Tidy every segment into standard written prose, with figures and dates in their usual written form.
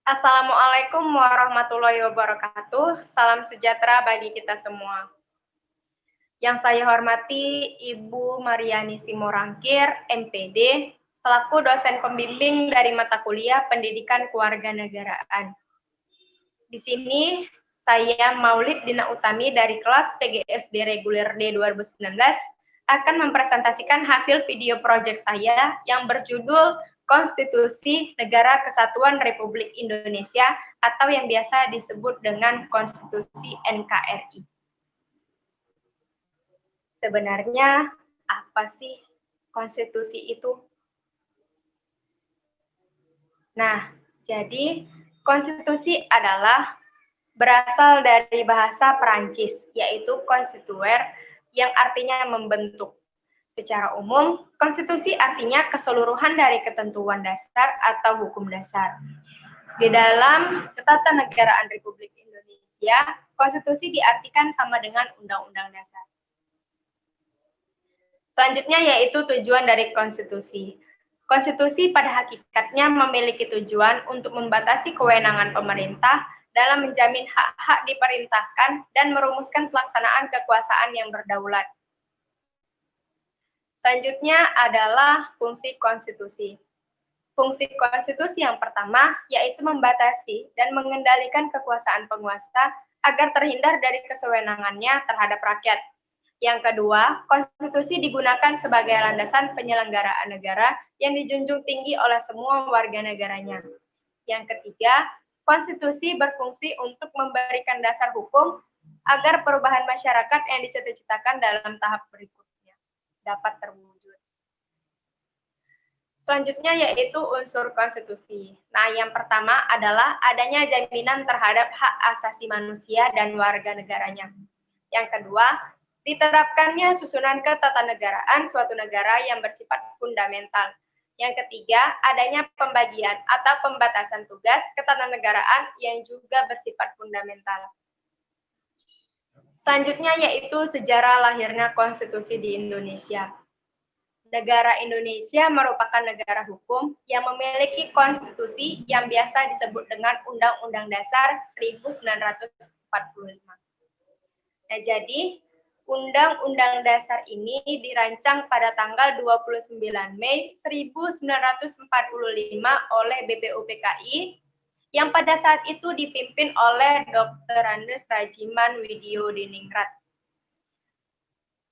Assalamualaikum warahmatullahi wabarakatuh. Salam sejahtera bagi kita semua. Yang saya hormati Ibu Mariani Simorangkir, MPD, selaku dosen pembimbing dari mata kuliah Pendidikan Kewarganegaraan. Di sini saya Maulid Dina Utami dari kelas PGSD Reguler D 2019 akan mempresentasikan hasil video project saya yang berjudul Konstitusi Negara Kesatuan Republik Indonesia atau yang biasa disebut dengan Konstitusi NKRI. Sebenarnya apa sih konstitusi itu? Nah, jadi konstitusi adalah berasal dari bahasa Perancis, yaitu constituer, yang artinya membentuk. Secara umum, konstitusi artinya keseluruhan dari ketentuan dasar atau hukum dasar. Di dalam Ketatanegaraan Republik Indonesia, konstitusi diartikan sama dengan undang-undang dasar. Selanjutnya yaitu tujuan dari konstitusi. Konstitusi pada hakikatnya memiliki tujuan untuk membatasi kewenangan pemerintah dalam menjamin hak-hak diperintahkan dan merumuskan pelaksanaan kekuasaan yang berdaulat. Selanjutnya adalah fungsi konstitusi. Fungsi konstitusi yang pertama yaitu membatasi dan mengendalikan kekuasaan penguasa agar terhindar dari kesewenangannya terhadap rakyat. Yang kedua, konstitusi digunakan sebagai landasan penyelenggaraan negara yang dijunjung tinggi oleh semua warga negaranya. Yang ketiga, konstitusi berfungsi untuk memberikan dasar hukum agar perubahan masyarakat yang dicita-citakan dalam tahap berikutnya dapat terwujud. Selanjutnya yaitu unsur konstitusi. Nah, yang pertama adalah adanya jaminan terhadap hak asasi manusia dan warga negaranya. Yang kedua, diterapkannya susunan ketatanegaraan suatu negara yang bersifat fundamental. Yang ketiga, adanya pembagian atau pembatasan tugas ketatanegaraan yang juga bersifat fundamental. Selanjutnya yaitu sejarah lahirnya konstitusi di Indonesia. Negara Indonesia merupakan negara hukum yang memiliki konstitusi yang biasa disebut dengan Undang-Undang Dasar 1945. Nah, jadi Undang-Undang Dasar ini dirancang pada tanggal 29 Mei 1945 oleh BPUPKI yang pada saat itu dipimpin oleh Dr. Andes Rajiman Widyodiningrat.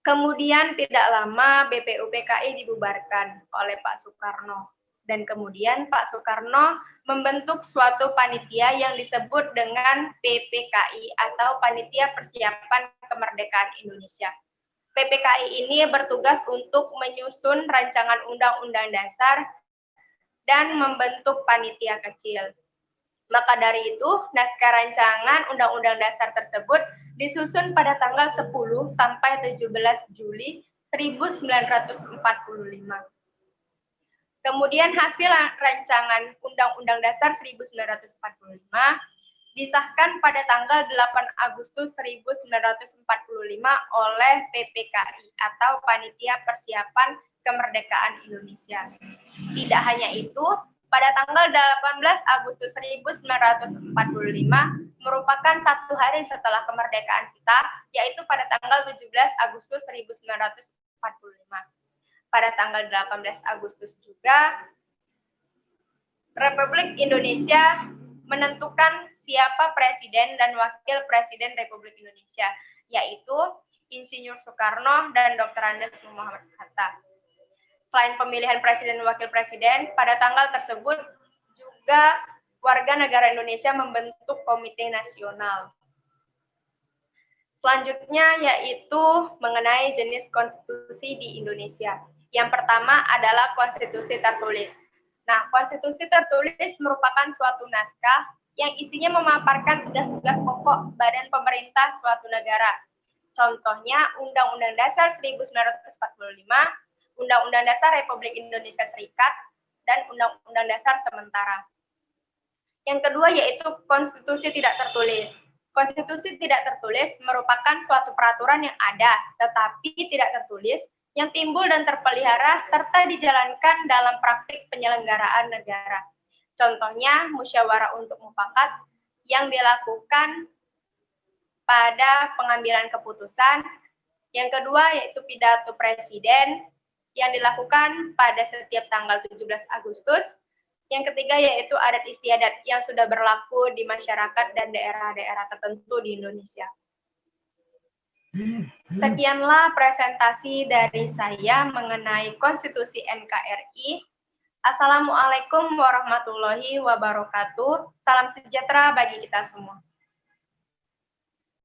Kemudian tidak lama BPUPKI dibubarkan oleh Pak Soekarno. Dan kemudian Pak Soekarno membentuk suatu panitia yang disebut dengan PPKI atau Panitia Persiapan Kemerdekaan Indonesia. PPKI ini bertugas untuk menyusun rancangan undang-undang dasar dan membentuk panitia kecil. Maka dari itu, naskah rancangan undang-undang dasar tersebut disusun pada tanggal 10 sampai 17 Juli 1945. Kemudian hasil rancangan Undang-Undang Dasar 1945 disahkan pada tanggal 8 Agustus 1945 oleh PPKI atau Panitia Persiapan Kemerdekaan Indonesia. Tidak hanya itu, pada tanggal 18 Agustus 1945 merupakan satu hari setelah kemerdekaan kita, yaitu pada tanggal 17 Agustus 1945. Pada tanggal 18 Agustus juga, Republik Indonesia menentukan siapa Presiden dan Wakil Presiden Republik Indonesia, yaitu Insinyur Soekarno dan Dr. Andes Muhammad Hatta. Selain pemilihan Presiden dan Wakil Presiden, pada tanggal tersebut juga warga negara Indonesia membentuk Komite Nasional. Selanjutnya yaitu mengenai jenis konstitusi di Indonesia. Yang pertama adalah konstitusi tertulis. Nah, konstitusi tertulis merupakan suatu naskah yang isinya memaparkan tugas-tugas pokok badan pemerintah suatu negara. Contohnya Undang-Undang Dasar 1945, Undang-Undang Dasar Republik Indonesia Serikat, dan Undang-Undang Dasar sementara. Yang kedua yaitu konstitusi tidak tertulis. Konstitusi tidak tertulis merupakan suatu peraturan yang ada, tetapi tidak tertulis, yang timbul dan terpelihara serta dijalankan dalam praktik penyelenggaraan negara. Contohnya, musyawarah untuk mufakat yang dilakukan pada pengambilan keputusan. Yang kedua yaitu pidato presiden yang dilakukan pada setiap tanggal 17 Agustus. Yang ketiga yaitu adat istiadat yang sudah berlaku di masyarakat dan daerah-daerah tertentu di Indonesia. Sekianlah presentasi dari saya mengenai Konstitusi NKRI. Assalamualaikum warahmatullahi wabarakatuh. Salam sejahtera bagi kita semua.